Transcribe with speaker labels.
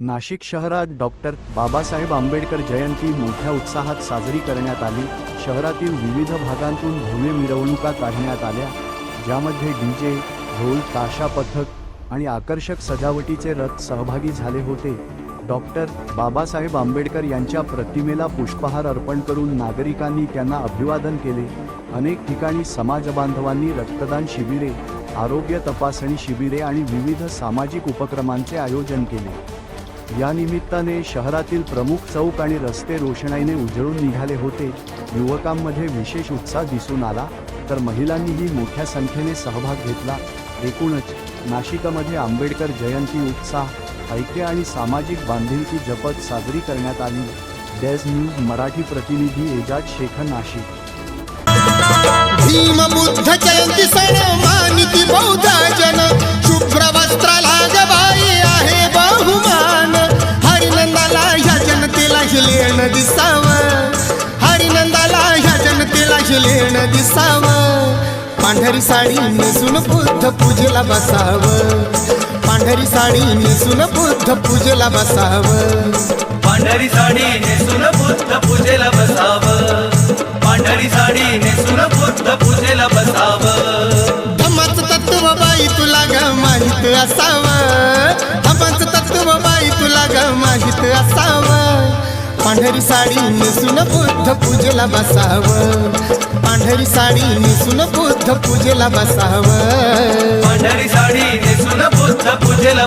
Speaker 1: नाशिक शहरात डॉक्टर बाबासाहेब आंबेडकर जयंती मोठ्या उत्साहात साजरी करण्यात आली। शहरातील विविध भागांतून भव्य मिरवणुका काढण्यात आल्या, ज्यामध्ये डीजे, ढोल ताशा पथक आणि आकर्षक सजावटीचे रथ सहभागी झाले होते। डॉक्टर बाबासाहेब आंबेडकर यांच्या प्रतिमेला पुष्पहार अर्पण करून नागरिकांनी त्यांना अभिवादन केले। अनेक ठिकाणी समाजबांधवांनी रक्तदान शिबिरे, आरोग्य तपासणी शिबिरे आणि विविध सामाजिक उपक्रमांचे आयोजन केले। या निमित्ताने शहरातील प्रमुख चौक आणि रस्ते रोषणाईने उजळून निघाले होते। युवकांमध्ये विशेष उत्साह दिसून आला, तर महिलांनीही मोठ्या संख्येने सहभाग घेतला। एकूणच नाशिकमध्ये आंबेडकर जयंती उत्साह, ऐक्य आणि सामाजिक बांधिलकी जपत साजरी करण्यात आली। डेज न्यूज मराठी प्रतिनिधी एजाज शेख, नाशिक।
Speaker 2: भीम बुद्ध जयंती सण मानिती बौद्ध जन, शुभ्र वस्त्राला गबाई आहे बहुमान। हरिनंदाला ह्या जनतेला लेण दिसावं, हरिनंदाला ह्या जनतेला लेण दिसावं। पांढरी साडी नेसून बुद्ध पूजेला बसावं, पांढरी साडी नेसून बुद्ध पूजेला बसावं,
Speaker 3: पांढरी साडी नेसून बुद्ध पूजेला बसावं, पांढरी साडी नेसून बुद्ध पूजेला बसावं।
Speaker 2: धम्माचं तत्व बाई तुला ग माहित असावं, धम्माचं तत्व बाई तुला ग माहित असावं। पांढरी साडी नेसून बुद्ध पूजेला बसावं, पांढरी साडी नेसून बुद्ध पूजेला बसावं,
Speaker 3: पांढरी साडी नेसून बुद्ध पूजेला